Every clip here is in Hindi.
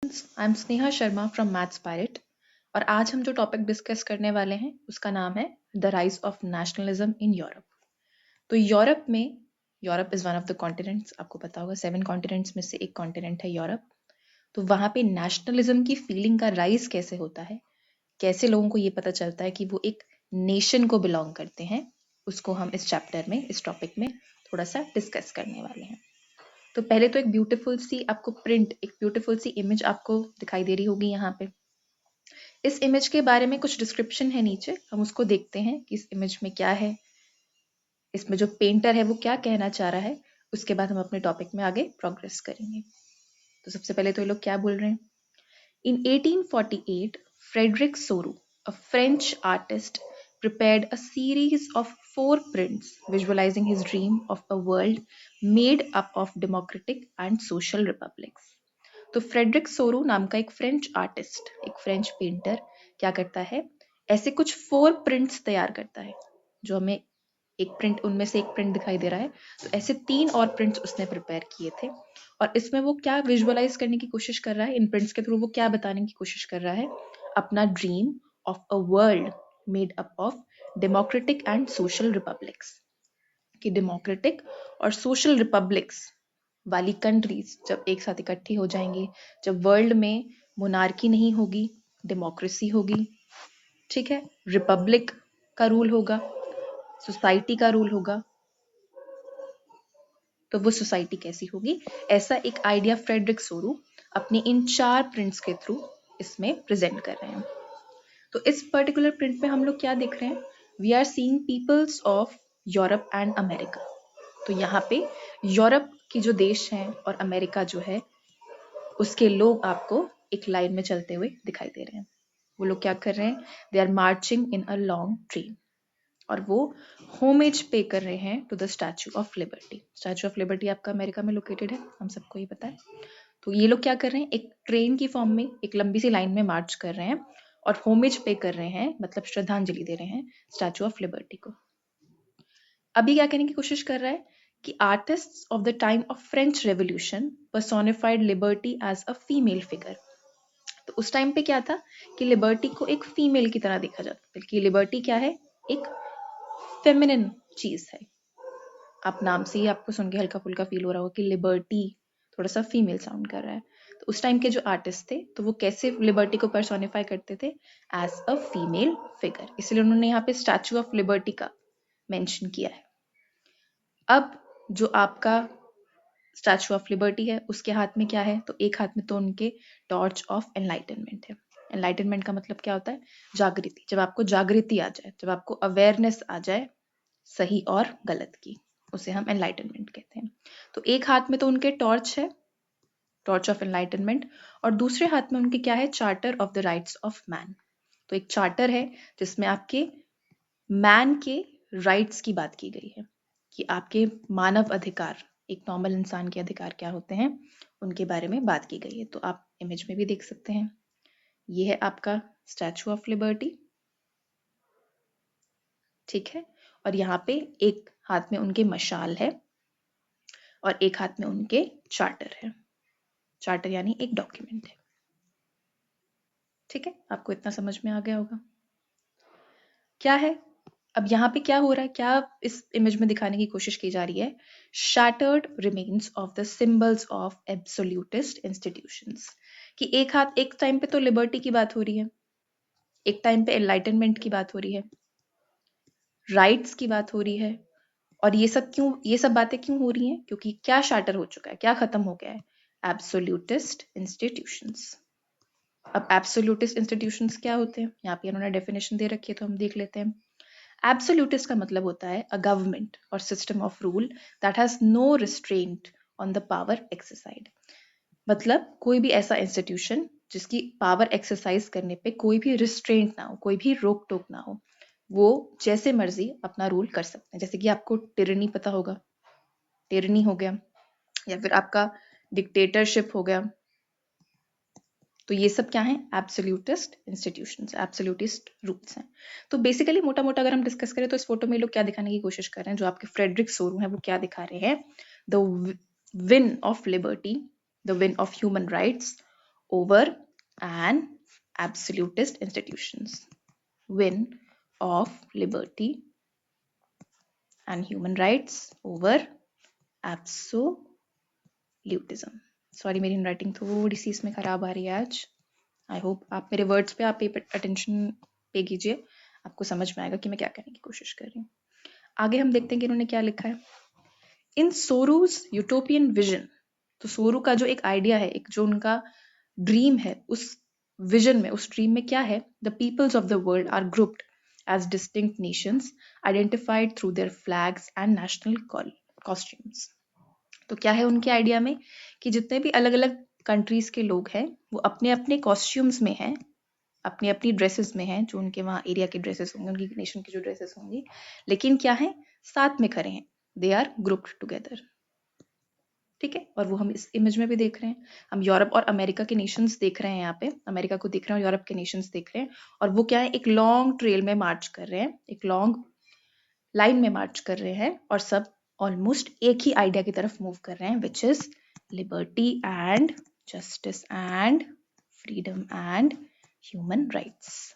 I am Sneha Sharma from maths pirate और आज हम जो टॉपिक डिस्कस करने वाले हैं उसका नाम है the rise of nationalism in Europe. तो Europe is one of the continents. आपको पता होगा 7 कॉन्टिनेंट्स में से एक कॉन्टिनेंट है यूरोप। तो वहाँ पे नेशनलिज्म की फीलिंग का राइज कैसे होता है, कैसे लोगों को ये पता चलता है कि वो एक नेशन को बिलोंग करते हैं, उसको हम इस चैप्टर में, इस टॉपिक में थोड़ा सा डिस्कस करने वाले हैं। तो पहले तो एक ब्यूटीफुल सी आपको प्रिंट, एक ब्यूटीफुल सी इमेज आपको दिखाई दे रही होगी यहाँ पे। इस इमेज के बारे में कुछ डिस्क्रिप्शन है नीचे, हम उसको देखते हैं कि इस इमेज में क्या है, इसमें जो पेंटर है वो क्या कहना चाह रहा है। उसके बाद हम अपने टॉपिक में आगे प्रोग्रेस करेंगे। तो सबसे पहले तो ये लोग क्या बोल रहे हैं। इन 1848 Frederick सोरू, a French artist, prepared a series of 4 prints visualizing his dream of a world made up of democratic and social republics. तो फ्रेडरिक सोरू नाम का एक फ्रेंच आर्टिस्ट, एक फ्रेंच पेंटर क्या करता है, ऐसे कुछ 4 प्रिंट्स तैयार करता है। जो हमें एक प्रिंट, उनमें से एक प्रिंट दिखाई दे रहा है, तो ऐसे 3 और प्रिंट्स उसने प्रिपेयर किए थे। और इसमें वो क्या विजुअलाइज करने की कोशिश कर रहा है, इन प्रिंट्स के थ्रू वो क्या बताने की कोशिश कर रहा है, अपना dream of a world made up of democratic and social republics. कि डेमोक्रेटिक और सोशल रिपब्लिक्स वाली कंट्रीज जब एक साथ इकट्ठी हो जाएंगी, जब वर्ल्ड में मोनार्की नहीं होगी, डेमोक्रेसी होगी, ठीक है, रिपब्लिक का रूल होगा, सोसाइटी का रूल होगा, तो वो सोसाइटी कैसी होगी, ऐसा एक आइडिया फ्रेडरिक सोरू अपने इन 4 प्रिंट्स के थ्रू इसमें प्रेजेंट कर रहे हैं। तो इस पर्टिकुलर प्रिंट में हम लोग क्या देख रहे हैं, we are seeing peoples of Europe and America. तो यहाँ पे यूरोप की जो देश हैं और अमेरिका जो है उसके लोग आपको एक लाइन में चलते हुए दिखाई दे रहे हैं। वो लोग क्या कर रहे हैं, they are marching in a long train और वो होमेज पे कर रहे हैं to the Statue of Liberty. Statue of Liberty आपका अमेरिका में लोकेटेड है, हम सबको ये पता है। तो ये लोग क्या कर रहे हैं, एक ट्रेन की फॉर्म में एक लंबी सी लाइन में मार्च कर रहे हैं और होमेज पे कर रहे हैं, मतलब श्रद्धांजलि दे रहे हैं स्टैचू ऑफ लिबर्टी को। अभी क्या कहने की कोशिश कर रहा है कि artists of the time of French revolution personified liberty as a female figure. तो उस टाइम पे क्या था कि लिबर्टी को एक फीमेल की तरह देखा जाता, बल्कि लिबर्टी क्या है, एक फेमिनिन चीज है। आप नाम से ही आपको सुन के हल्का फुल्का फील हो रहा होगा कि लिबर्टी थोड़ा सा फीमेल साउंड कर रहा है। तो उस टाइम के जो आर्टिस्ट थे तो वो कैसे लिबर्टी को पर्सोनिफाई करते थे, एज अ फीमेल फिगर, इसलिए उन्होंने यहाँ पे स्टैचू ऑफ लिबर्टी का मेंशन किया है। अब जो आपका स्टैचू ऑफ लिबर्टी है उसके हाथ में क्या है, तो एक हाथ में तो उनके टॉर्च ऑफ एनलाइटनमेंट है। एनलाइटनमेंट का मतलब क्या होता है, जागृति। जब आपको जागृति आ जाए, जब आपको अवेयरनेस आ जाए सही और गलत की, उसे हम एनलाइटनमेंट कहते हैं। तो एक हाथ में तो उनके टॉर्च है, टॉर्च ऑफ एनलाइटनमेंट, और दूसरे हाथ में उनके क्या है, charter of the rights of man. तो एक चार्टर है जिसमें आपके मैन के राइट्स की बात की गई है, कि आपके मानव अधिकार, एक नॉर्मल इंसान के अधिकार क्या होते हैं, उनके बारे में बात की गई है। तो आप इमेज में भी देख सकते हैं, ये है आपका स्टैचू ऑफ लिबर्टी, ठीक है। और यहाँ पे एक हाथ में उनके मशाल है और एक हाथ में उनके चार्टर है। चार्टर यानी एक डॉक्यूमेंट है, ठीक है। आपको इतना समझ में आ गया होगा क्या है। अब यहाँ पे क्या हो रहा है, क्या इस इमेज में दिखाने की कोशिश की जा रही है, shattered remains of the symbols of absolutist institutions. कि एक हाथ, एक टाइम पे तो लिबर्टी की बात हो रही है, एक टाइम पे एनलाइटनमेंट की बात हो रही है, राइट्स की बात हो रही है, और ये सब बातें क्यों हो रही हैं, क्योंकि क्या शैटर हो चुका है, क्या खत्म हो गया है, एब्सोल्यूटिस्ट इंस्टीट्यूशंस। अब एब्सोल्यूटिस्ट इंस्टीट्यूशंस क्या होते हैं, यहाँ पे उन्होंने डेफिनेशन दे रखी है तो हम देख लेते हैं। एब्सोल्यूटिस्ट का मतलब होता है a government or system of rule that has no restraint on the power exercise. मतलब कोई भी ऐसा इंस्टीट्यूशन जिसकी पावर एक्सरसाइज करने पे कोई भी रिस्ट्रेंट ना हो, कोई भी रोक टोक ना हो, वो जैसे मर्जी अपना रूल कर सकते हैं। जैसे कि आपको टिरनी पता होगा, टिरनी हो गया, या फिर आपका डिक्टेटरशिप हो गया। तो ये सब क्या है, एब्सोल्यूटिस्ट इंस्टीट्यूशंस, एब्सोल्यूटिस्ट रूल्स हैं। तो बेसिकली मोटा मोटा अगर हम डिस्कस करें तो इस फोटो में लोग क्या दिखाने की कोशिश कर रहे हैं, जो आपके फ्रेडरिक सोरू हैं वो क्या दिखा रहे हैं, the win of liberty, the win of human rights over an absolutist institutions, win of liberty and human rights over absolutism. Sorry, मेरी राइटिंग थोड़ी सी इसमें खराब आ रही है आज. आई होप आप मेरे वर्ड्स पे आप अटेंशन पे कीजिए, आपको समझ में आएगा कि मैं क्या कहने की कोशिश कर रही हूँ. आगे हम देखते हैं कि इन्होंने क्या लिखा है. इन सोरूज यूटोपियन विजन, तो सोरू का जो एक आइडिया है, एक जो उनका ड्रीम है, उस विजन में, उस ड्रीम में क्या है? The peoples of the world are grouped as distinct nations identified through their flags and national costumes. तो क्या है उनके आइडिया में कि जितने भी अलग अलग कंट्रीज के लोग हैं वो अपने अपने कॉस्ट्यूम्स में हैं, अपनी अपनी ड्रेसेस में हैं, जो उनके वहाँ एरिया के ड्रेसेस होंगे, उनकी नेशन की जो ड्रेसेस होंगी, लेकिन क्या है, साथ में खड़े हैं. They are grouped together. ठीक है, और वो हम इस इमेज में भी देख रहे हैं. हम यूरोप और अमेरिका के नेशंस देख रहे हैं, यहाँ पे अमेरिका को देख रहे हैं और यूरोप के नेशंस देख रहे हैं, और वो क्या है, एक लॉन्ग ट्रेल में मार्च कर रहे हैं, एक लॉन्ग लाइन में मार्च कर रहे हैं, और सब ऑलमोस्ट एक ही आइडिया की तरफ मूव कर रहे हैं, which is liberty and justice and freedom and human rights.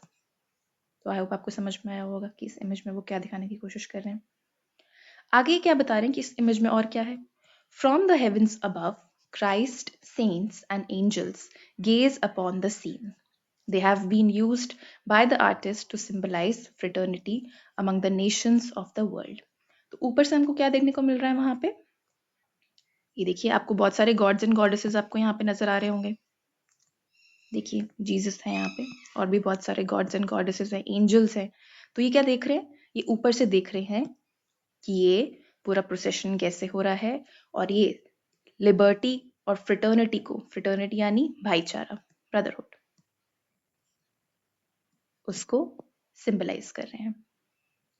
तो आई होप आपको समझ में आया होगा कि इस इमेज में वो क्या दिखाने की कोशिश कर रहे हैं. आगे क्या बता रहे हैं कि इस इमेज में और क्या है. From the heavens above Christ, saints and angels gaze upon the scene. They have been used by the artist to symbolize fraternity among the nations of the world. तो ऊपर से हमको क्या देखने को मिल रहा है वहां पे? ये देखिए, आपको बहुत सारे गॉड्स एंड गॉडेसेस आपको यहाँ पे नजर आ रहे होंगे. देखिए, जीसस है यहाँ पे, और भी बहुत सारे गॉड्स एंड गॉडेसेस हैं, एंजल्स हैं. तो ये क्या देख रहे हैं? ये ऊपर से देख रहे हैं कि ये पूरा प्रोसेशन कैसे हो रहा है, और ये लिबर्टी और फ्रेटर्निटी को, फ्रेटर्निटी यानी भाईचारा, ब्रदरहुड, उसको सिंबलाइज कर रहे हैं.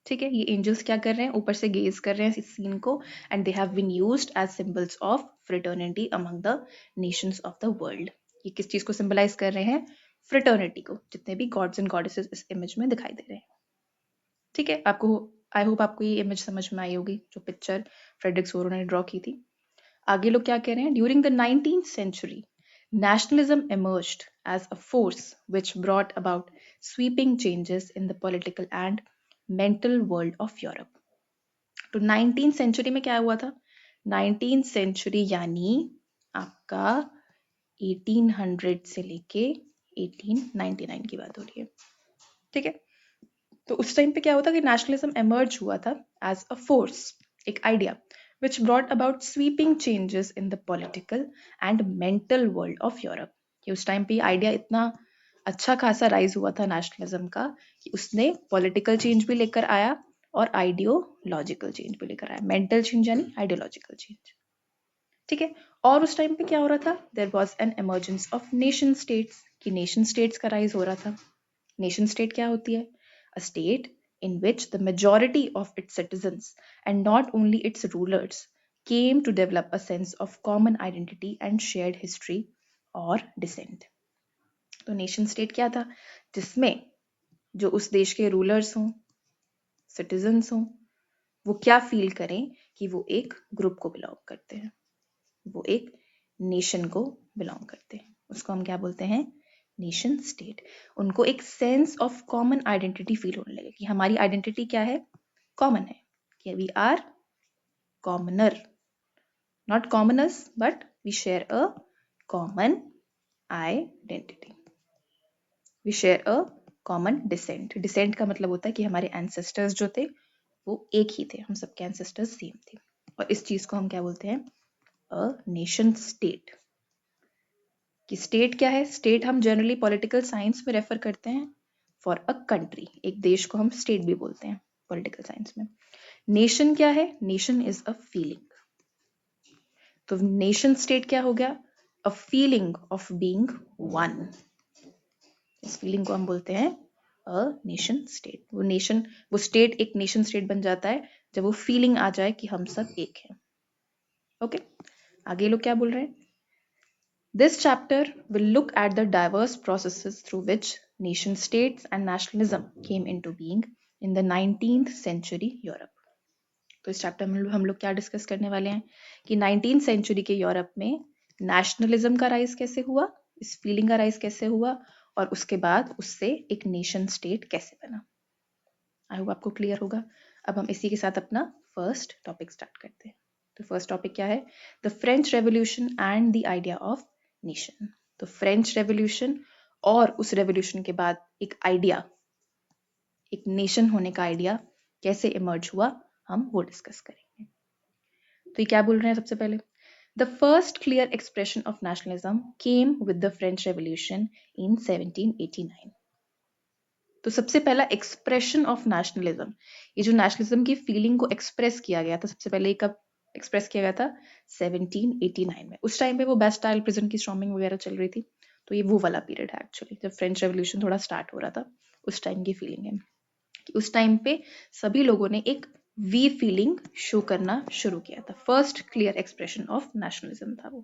ठीक है, ये एंजल्स क्या कर रहे हैं? ऊपर से गेज कर रहे हैं इस सीन को, and they have been used as symbols of fraternity among the nations of the world. ये किस चीज को सिंबलाइज कर रहे हैं? फ्रेटर्निटी को, जितने भी गॉड्स एंड गॉडेसेस इस इमेज में दिखाई दे रहे हैं. ठीक है, आपको, आई होप आपको ये इमेज समझ में आई होगी, जो पिक्चर फ्रेडरिक सोरो ने ड्रॉ की थी. आगे लोग क्या कह रहे हैं? During the 19th century, nationalism emerged as a force which brought about sweeping changes in the political and mental world of Europe. तो 19th century में क्या हुआ था? 19th century यानी आपका 1800 से लेके 1899 की बात हो रही है. ठीक है, तो उस टाइम पे क्या होता कि नेशनलिज्म एमर्ज हुआ था एज अ फोर्स, एक idea, which brought about sweeping changes in the political and mental world of Europe. कि उस टाइम पे ये आइडिया इतना अच्छा खासा राइज हुआ था नेशनलिज्म का कि उसने पॉलिटिकल चेंज भी लेकर आया और आइडियोलॉजिकल चेंज भी लेकर आया. मेंटल चेंज यानी आइडियोलॉजिकल चेंज. ठीक है, और उस टाइम पे क्या हो रहा था? There was an emergence of nation states, कि नेशन स्टेट्स का राइज हो रहा था. नेशन स्टेट क्या होती है? A state in which the majority of its citizens, and not only its rulers, came to develop a sense of common identity and shared history or descent. तो नेशन स्टेट क्या था? जिसमें जो उस देश के रूलर्स हों, सिटीजन्स हों, वो क्या फील करें कि वो एक ग्रुप को बिलोंग करते हैं, वो एक नेशन को बिलोंग करते हैं. उसको हम क्या बोलते हैं? Nation state. उनको एक sense of common identity feel होने लगे कि हमारी आइडेंटिटी क्या है? कॉमन है, कि we are commoner, not commoners, but we share a common identity, we share a common descent. Descent का मतलब होता है कि हमारे एंसेस्टर्स जो थे वो एक ही थे, हम सबके एंसेस्टर्स सेम थे, और इस चीज को हम क्या बोलते हैं? A nation state. कि स्टेट क्या है? स्टेट हम जनरली पॉलिटिकल साइंस में रेफर करते हैं फॉर अ कंट्री. एक देश को हम स्टेट भी बोलते हैं पॉलिटिकल साइंस में. नेशन क्या है? Nation is a feeling. तो नेशन स्टेट क्या हो गया? A feeling of being one. इस फीलिंग को हम बोलते हैं अ नेशन स्टेट. वो नेशन, वो स्टेट एक नेशन स्टेट बन जाता है जब वो फीलिंग आ जाए कि हम सब एक हैं. ओके, आगे लोग क्या बोल रहे हैं? This chapter will look at the diverse processes through which nation states and nationalism came into being in the 19th century Europe. तो इस चैप्टर में हम लोग क्या डिस्कस करने वाले हैं कि 19th सेंचुरी के यूरोप में नेशनलिज्म का राइज कैसे हुआ इस फीलिंग का राइज कैसे हुआ और उसके बाद उससे एक नेशन स्टेट कैसे बना। आई होप आपको क्लियर होगा। अब हम इसी के साथ अपना फर्स्ट टॉपिक स्टार्ट करते हैं। तो फर्स्ट टॉपिक क्या है? The French revolution and the idea of nation. तो फ्रेंच रेवोल्यूशन और उस रेवोल्यूशन के बाद एक आइडिया, एक नेशन होने का आइडिया कैसे इमर्ज हुआ, हम वो डिस्कस करेंगे। तो ये क्या बोल रहे हैं सबसे पहले? The first clear expression of nationalism came with the French revolution in 1789। तो सबसे पहला एक्सप्रेशन ऑफ नेशनलिज्म, ये जो नेशनलिज्म की फीलिंग को एक्सप्रेस किया गया था, सबसे पहले कब एक्सप्रेस किया गया था? 1789 में। उस टाइम पे वो बैस्टाइल प्रिजन की स्टॉर्मिंग वगैरह चल रही थी, तो ये वो वाला पीरियड है एक्चुअली, जब फ्रेंच रेवोल्यूशन थोड़ा स्टार्ट हो रहा था। उस टाइम की फीलिंग है कि उस टाइम पे सभी लोगों ने एक वी फीलिंग शो करना शुरू किया था। First clear expression of nationalism था वो।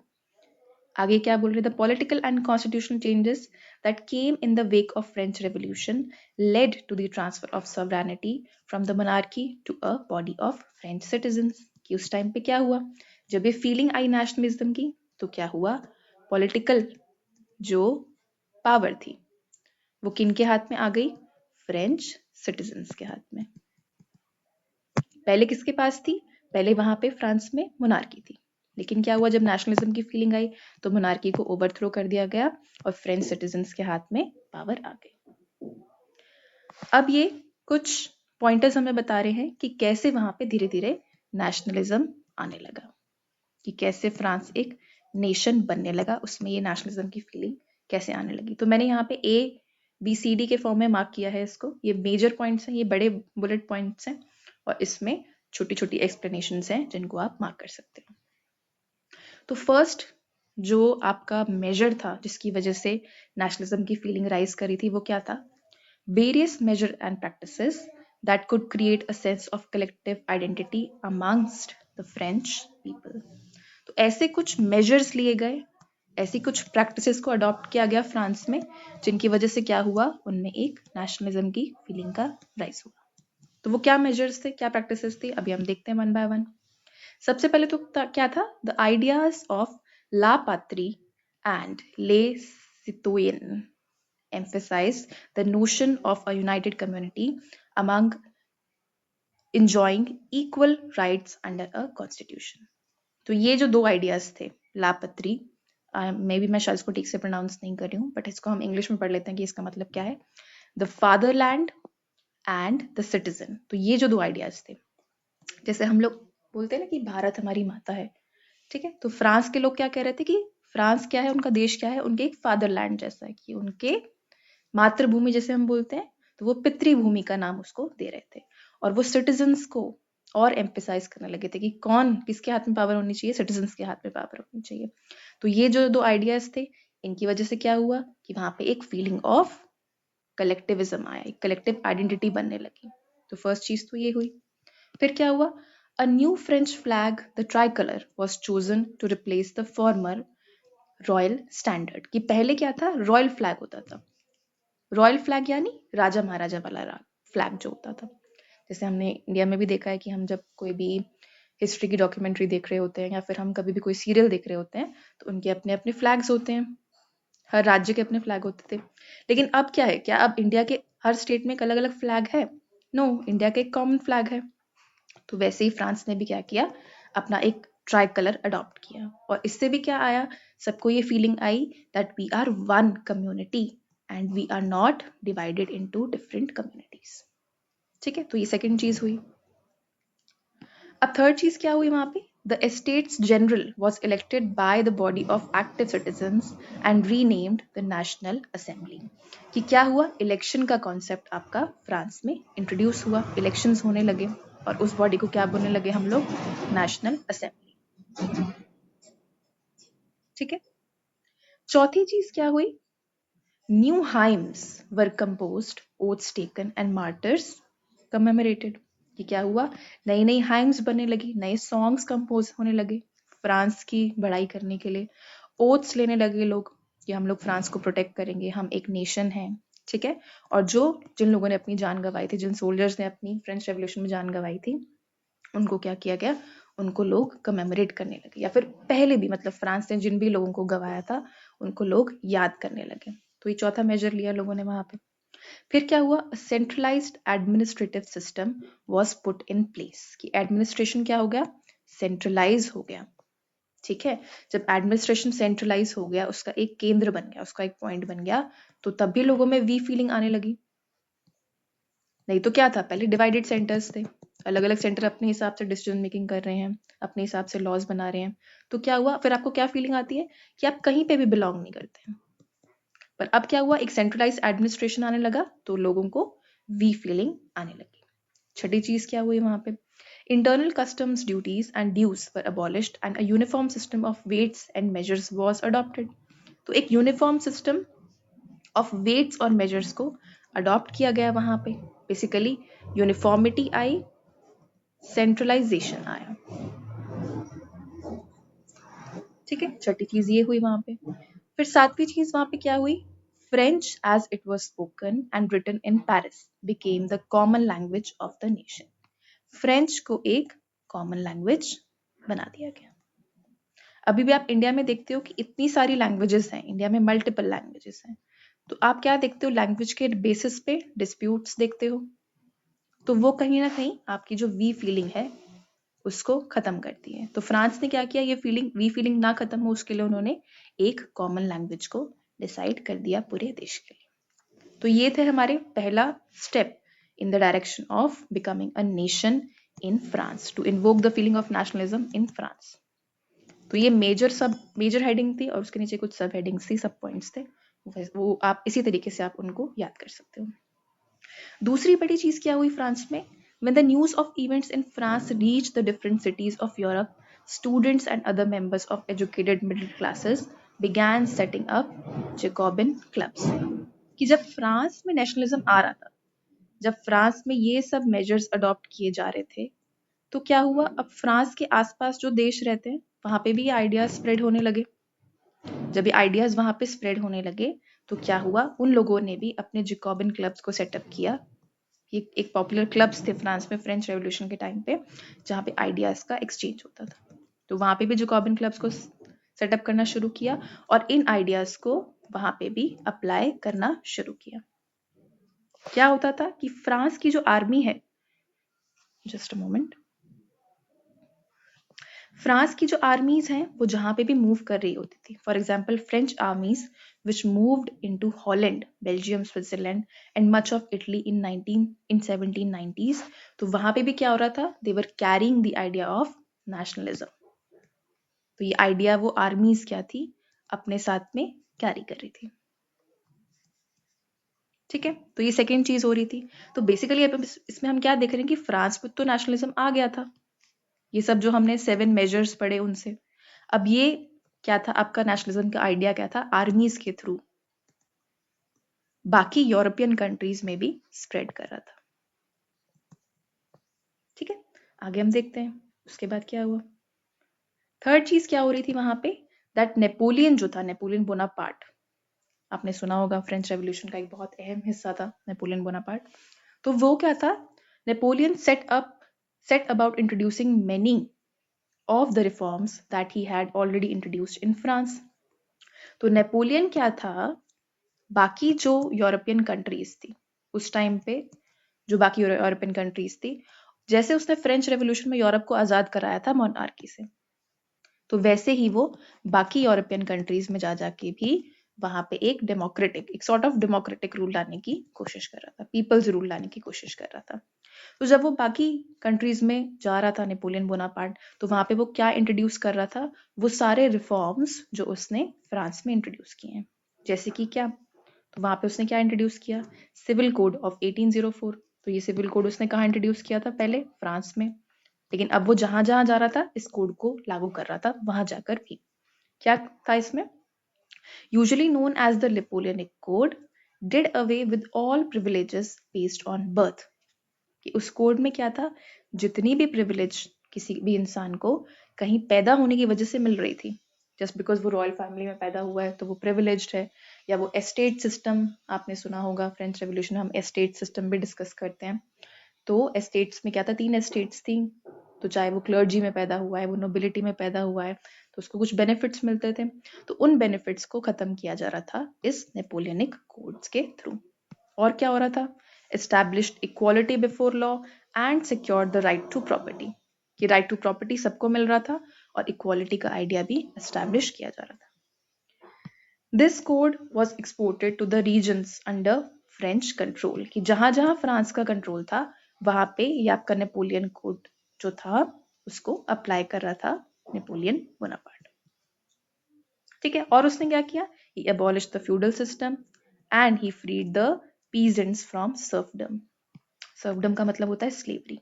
आगे क्या बोल रहे? The political and constitutional changes that came in the wake of French revolution led to the transfer of sovereignty from the monarchy to a body of French citizens. कि उस टाइम पे क्या हुआ? जब ये फीलिंग आई नेशनलिज्म की, तो क्या हुआ? पॉलिटिकल जो पावर थी वो किन के हाथ में आ गई? फ्रेंच सिटीजन्स के हाथ में। पहले किसके पास थी? पहले वहां पे फ्रांस में मोनार्की थी, लेकिन क्या हुआ? जब नेशनलिज्म की फीलिंग आई तो मोनार्की को ओवरथ्रो कर दिया गया और फ्रेंच सिटीजन्स के हाथ में पावर आ गई। अब ये कुछ पॉइंटर्स हमें बता रहे हैं कि कैसे वहां पे धीरे धीरे नेशनलिज्म आने लगा, कि कैसे फ्रांस एक नेशन बनने लगा, उसमें ये नेशनलिज्म की फीलिंग कैसे आने लगी। तो मैंने यहाँ पे ABCD के फॉर्म में मार्क किया है इसको। ये मेजर पॉइंट्स हैं, ये बड़े बुलेट पॉइंट्स हैं, और इसमें छोटी छोटी एक्सप्लेनेशंस हैं जिनको आप मार्क कर सकते हो। तो फर्स्ट जो आपका मेजर था जिसकी वजह से नेशनलिज्म की फीलिंग राइज करी थी, वो क्या था? Various measure and practices that could create a sense of collective identity amongst the French people. तो ऐसे कुछ मेजर्स लिए गए, ऐसी कुछ प्रैक्टिसेस को अडॉप्ट किया गया फ्रांस में, जिनकी वजह से क्या हुआ? उनमें एक नेशनलिज्म की फीलिंग का राइज हुआ। तो वो क्या मेजर्स थे, क्या प्रैक्टिसेस थी, अभी हम देखते हैं वन बाय वन। सबसे पहले तो क्या था? द आइडियाज ऑफ ला पात्री एंड ले सितोयन emphasize the notion of a united community among enjoying equal rights under a constitution। तो ये जो दो आइडियाज थे, लापत्री, मे बी मैं शायद इसको ठीक से प्रोनाउंस नहीं कर रही हूँ, बट इसको हम इंग्लिश में पढ़ लेते हैं कि इसका मतलब क्या है। The fatherland and the citizen. तो ये जो दो आइडियाज थे, जैसे हम लोग बोलते हैं ना कि भारत हमारी माता है, ठीक है, तो फ्रांस के लोग क्या कह रहे थे कि फ्रांस क्या है, उनका देश क्या है? उनके एक फादरलैंड जैसा है, कि उनके मातृभूमि जैसे हम बोलते हैं, तो वो पितृभूमि का नाम उसको दे रहे थे। और वो सिटीजन्स को और एम्फेसाइज करने लगे थे कि कौन, किसके हाथ में पावर होनी चाहिए? सिटीजन्स के हाथ में पावर होनी चाहिए। तो ये जो दो आइडियाज थे, इनकी वजह से क्या हुआ कि वहां पे एक फीलिंग ऑफ कलेक्टिविज्म आया, एक कलेक्टिव आइडेंटिटी बनने लगी। तो फर्स्ट चीज तो ये हुई। फिर क्या हुआ? A new French flag the tricolour was chosen to replace the former royal standard. कि पहले क्या था? रॉयल फ्लैग होता था। रॉयल फ्लैग यानी राजा महाराजा वाला फ्लैग जो होता था। जैसे हमने इंडिया में भी देखा है कि हम जब कोई भी हिस्ट्री की डॉक्यूमेंट्री देख रहे होते हैं या फिर हम कभी भी कोई सीरियल देख रहे होते हैं, तो उनके अपने अपने फ्लैग्स होते हैं, हर राज्य के अपने फ्लैग होते थे। लेकिन अब क्या है? क्या अब इंडिया के हर स्टेट में एक अलग अलग फ्लैग है? नो, इंडिया का एक कॉमन फ्लैग है। तो वैसे ही फ्रांस ने भी क्या किया? अपना एक ट्राई कलर अडॉप्ट किया, और इससे भी क्या आया? सबको ये फीलिंग आई that we are one community and we are not divided into different communities. ठीक है, तो ये सेकंड चीज हुई। अब थर्ड चीज क्या हुई वहां पे? The estates general was elected by the body of active citizens and renamed the national assembly. कि क्या हुआ? इलेक्शन का कॉन्सेप्ट आपका फ्रांस में इंट्रोड्यूस हुआ, इलेक्शंस होने लगे, और उस बॉडी को क्या बोलने लगे हम लोग? National assembly. ठीक है, चौथी चीज क्या हुई? New hymns were composed, oaths taken and martyrs commemorated. कि क्या हुआ? नई नई हाइम्स बनने लगी, नए सॉन्ग्स कंपोज होने लगे फ्रांस की बढ़ाई करने के लिए। ओथ्स लेने लगे लोग कि हम लोग फ्रांस को प्रोटेक्ट करेंगे, हम एक नेशन हैं। ठीक है, और जिन लोगों ने अपनी जान गंवाई थी, जिन सोल्जर्स ने अपनी फ्रेंच रेवोल्यूशन में जान गंवाई थी, उनको क्या किया गया? उनको लोग कमेमोरेट करने लगे, या फिर पहले भी मतलब फ्रांस ने जिन भी लोगों को गवाया था उनको लोग याद करने लगे। तो ये चौथा मेजर लिया लोगों ने वहां पे। फिर क्या हुआ, centralised administrative system was put in place, कि एडमिनिस्ट्रेशन क्या हो गया, सेंट्रलाइज हो गया। ठीक है, जब एडमिनिस्ट्रेशन सेंट्रलाइज हो गया, उसका एक केंद्र बन गया, उसका एक पॉइंट बन गया, तो तब भी लोगों में वी फीलिंग आने लगी। नहीं तो क्या था, पहले डिवाइडेड सेंटर्स थे, अलग अलग सेंटर अपने हिसाब से डिसीजन मेकिंग कर रहे हैं, अपने हिसाब से लॉज बना रहे हैं। तो क्या हुआ, फिर आपको क्या फीलिंग आती है कि आप कहीं पे भी बिलोंग नहीं करते हैं। पर अब क्या हुआ, एक सेंट्रलाइज एडमिनिस्ट्रेशन आने लगा, तो लोगों को वी फीलिंग आने लगी। छठी चीज क्या हुई वहां पे, internal customs duties and dues were abolished and a uniform system of weights and measures was adopted. तो एक यूनिफॉर्म सिस्टम ऑफ वेट्स और मेजर्स को अडॉप्ट किया गया वहां पे। बेसिकली यूनिफॉर्मिटी आई, सेंट्रलाइजेशन आया। ठीक है, छठी चीज ये हुई वहां पे। फिर सातवीं चीज वहां पे क्या हुई, French as it was spoken and written in Paris became the common language of the nation. French को एक कॉमन लैंग्वेज बना दिया गया। अभी भी आप इंडिया में देखते हो कि इतनी सारी लैंग्वेजेस हैं, इंडिया में मल्टीपल लैंग्वेजेस हैं, तो आप क्या देखते हो, लैंग्वेज के बेसिस पे डिस्प्यूट्स देखते हो। तो वो कहीं ना कहीं आपकी जो वी फीलिंग है उसको खत्म करती है। तो फ्रांस ने क्या किया, ये फीलिंग, वी फीलिंग ना खत्म हो उसके लिए उन्होंने एक कॉमन लैंग्वेज को डिसाइड कर दिया पूरे देश के लिए। तो ये थे हमारे पहला step in the direction of becoming a nation in France, to invoke the feeling of nationalism in France. तो ये मेजर हेडिंग थी और उसके नीचे कुछ सब हेडिंग्स थी, सब पॉइंट्स थे, वो आप इसी तरीके से आप उनको याद कर सकते हो। दूसरी बड़ी चीज क्या हुई फ्रांस में, when the news of events in France reached the different cities of Europe, students and other members of educated middle classes began setting up Jacobin clubs। कि जब फ्रांस में नेशनलिज्म आ रहा था, जब फ्रांस में ये सब मेजर्स अडॉप्ट किए जा रहे थे, तो क्या हुआ, अब फ्रांस के आसपास जो देश रहते हैं वहां पे भी आइडियाज स्प्रेड होने लगे। जब ये आइडियाज वहां पे स्प्रेड होने लगे, तो क्या हुआ, उन लोगों ने भी अपने जिकोबिन क्लब्स को सेटअप किया। ये एक पॉपुलर क्लब्स थे फ्रांस में फ्रेंच रेवोल्यूशन के टाइम पे, जहाँ पे आइडियाज का एक्सचेंज होता था। तो वहां पे भी जिकोबिन क्लब्स को सेटअप करना शुरू किया और इन आइडियाज को वहां पे भी अप्लाई करना शुरू किया। क्या होता था कि फ्रांस की जो आर्मी है, जस्ट अ मोमेंट, फ्रांस की जो आर्मीज हैं वो जहां पे भी मूव कर रही होती थी, for example French armies which moved into Holland, Belgium, Switzerland and much of Italy in 1790s, तो वहां पे भी क्या हो रहा था, they were carrying the idea of nationalism. तो ये आइडिया वो आर्मीज क्या थी, अपने साथ में कैरी कर रही थी। ठीक है, तो ये सेकेंड चीज हो रही थी। तो बेसिकली इसमें हम क्या देख रहे हैं कि फ्रांस में तो नेशनलिज्म आ गया था, ये सब जो हमने 7 मेजर्स पढ़े उनसे। अब ये क्या था, आपका नेशनलिज्म का आइडिया क्या था, आर्मीज के थ्रू बाकी यूरोपियन कंट्रीज में भी स्प्रेड कर रहा था। ठीक है, आगे हम देखते हैं उसके बाद क्या हुआ। थर्ड चीज क्या हो रही थी वहां पे, दैट नेपोलियन जो था, नेपोलियन बोनापार्ट, आपने सुना होगा फ्रेंच रेवोल्यूशन का एक बहुत अहम हिस्सा था नेपोलियन बोनापार्ट। तो वो क्या था, Napoleon set about introducing many of the reforms that he had already introduced in France। तो नेपोलियन क्या था, बाकी जो यूरोपियन कंट्रीज थी उस टाइम पे, जो बाकी यूरोपियन कंट्रीज थी, जैसे उसने फ्रेंच रेवोल्यूशन में यूरोप को आजाद कराया था मोनार्की से, तो वैसे ही वो बाकी यूरोपियन कंट्रीज में जा जाके भी वहां पे एक सॉर्ट ऑफ डेमोक्रेटिक रूल लाने की कोशिश कर रहा था, पीपल्स रूल लाने की कोशिश कर रहा था। तो जब वो बाकी कंट्रीज में जा रहा था नेपोलियन बोनापार्ट, तो वहां पे वो क्या इंट्रोड्यूस कर रहा था, वो सारे रिफॉर्म्स जो उसने फ्रांस में इंट्रोड्यूस किए हैं। जैसे कि क्या, तो वहां पे उसने क्या इंट्रोड्यूस किया, सिविल कोड ऑफ 1804। तो ये सिविल कोड उसने कहाँ इंट्रोड्यूस किया था, पहले फ्रांस में, लेकिन अब वो जहां जहां जा रहा था इस कोड को लागू कर रहा था, वहां जाकर भी क्या था इसमें, usually known as the Napoleonic code, did away with all privileges based on birth. कि उस कोड में क्या था, जितनी भी प्रिविलेज किसी भी इंसान को कहीं पैदा होने की वजह से मिल रही थी, जस्ट बिकॉज वो रॉयल फैमिली में पैदा हुआ है तो वो प्रिविलेज्ड है, या वो एस्टेट सिस्टम, आपने सुना होगा फ्रेंच रेवोल्यूशन में हम एस्टेट सिस्टम भी डिस्कस करते हैं। तो एस्टेट्स में क्या था, 3 एस्टेट्स थी, तो चाहे वो क्लर्जी में पैदा हुआ है, वो नोबिलिटी में पैदा हुआ है, तो उसको कुछ बेनिफिट्स मिलते थे, तो उन बेनिफिट्स को खत्म किया जा रहा था इस नेपोलियनिक कोड्स के थ्रू। और क्या हो रहा था? Established equality before law and secured the right to property, कि राइट टू प्रॉपर्टी सबको मिल रहा था और इक्वालिटी का आइडिया भी एस्टैब्लिश किया जा रहा था। This code was exported to the regions under French control, कि जहां जहां फ्रांस का कंट्रोल था वहां पे ये आपका नेपोलियन कोड जो था उसको अप्लाई कर रहा था नेपोलियन बोनापार्ट। ठीक है, और उसने क्या किया? He abolished the feudal system and he freed the peasants from serfdom. Serfdom का मतलब होता है स्लेवरी।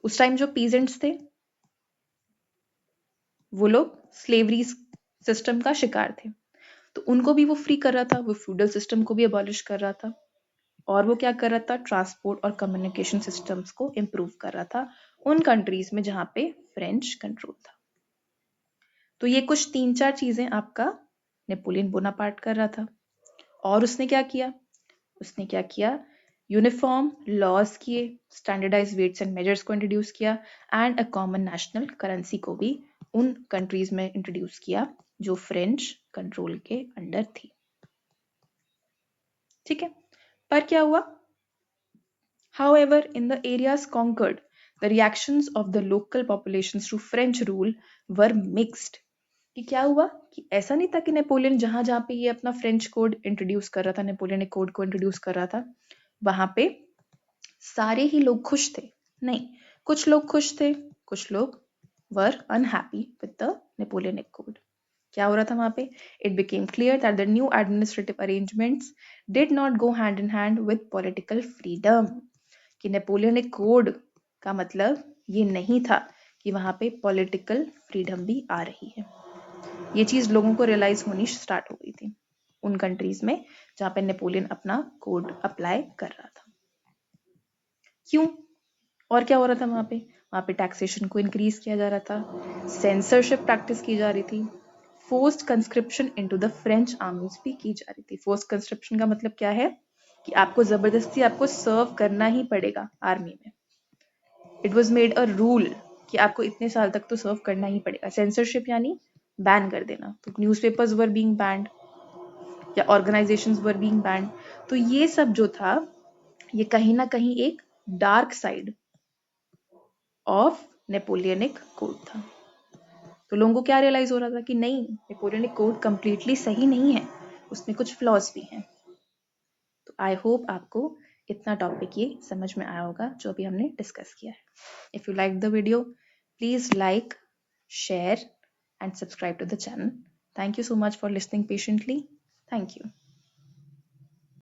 उस टाइम जो पीजेंट्स थे वो लोग स्लेवरी सिस्टम का शिकार थे, तो उनको भी वो फ्री कर रहा था, वो फ्यूडल सिस्टम को भी अबॉलिश कर रहा था, और वो क्या कर रहा था? ट्रांसपोर्ट और कम्युनिकेशन सिस्टम्स को इम्प्रूव कर रहा था उन कंट्रीज में जहां पे फ्रेंच कंट्रोल था। तो ये कुछ 3-4 चीजें आपका नेपोलियन बोनापार्ट कर रहा था। और उसने क्या किया? उसने क्या किया? यूनिफॉर्म लॉज किए, स्टैंडर्डाइज वेट्स एंड मेजर्स को इंट्रोड्यूस किया, and a common national currency को भी उन कंट्रीज में इंट्रोड्यूस किया जो फ्रेंच कंट्रोल के अंडर थी। ठीक है, पर क्या हुआ? However, in the areas conquered, the reactions of the local populations to French rule were mixed. कि क्या हुआ? कि ऐसा नहीं था कि नेपोलियन जहां जहां पे ये अपना फ्रेंच कोड इंट्रोड्यूस कर रहा था, नेपोलियनिक कोड को इंट्रोड्यूस कर रहा था, वहां पे सारे ही लोग खुश थे। नहीं, कुछ लोग खुश थे, कुछ लोग were unhappy with the Napoleonic code. क्या हो रहा था वहां पे? It became clear that the new administrative arrangements did not go hand in hand with political freedom. कि नेपोलियनिक कोड का मतलब ये नहीं था कि वहां पे पॉलिटिकल फ्रीडम भी आ रही है। ये चीज लोगों को रियलाइज होनी स्टार्ट हो गई थी उन कंट्रीज में जहां पे नेपोलियन अपना कोड अप्लाई कर रहा था। क्यों? और क्या हो रहा था वहां पे? वहां पे टैक्सेशन को इंक्रीज किया जा रहा था, सेंसरशिप प्रैक्टिस की जा रही थी, forced conscription into the French आर्मीज भी की जा रही थी। फोर्स्ड कंस्क्रिप्शन का मतलब क्या है? कि आपको जबरदस्ती आपको सर्व करना ही पड़ेगा आर्मी में। It was made a rule कि आपको इतने साल तक तो सर्व करना ही पड़ेगा। सेंसरशिप यानी बैन कर देना, तो न्यूज़पेपर्स वर बीइंग बैंड या ऑर्गेनाइजेशंस वर बीइंग बैंड। तो ये सब जो था ये कहीं ना कहीं एक dark side of Napoleonic code था। तो लोगों को क्या रियलाइज हो रहा था कि नहीं, नेपोलियनिक कोड कंप्लीटली सही नहीं है, उसमें कुछ फ्लॉज भी हैं। तो आई होप आपको इतना टॉपिक ये समझ में आया होगा जो अभी हमने डिस्कस किया है। If you like the video, please like, share and subscribe to the channel. Thank you so much for listening patiently. Thank you.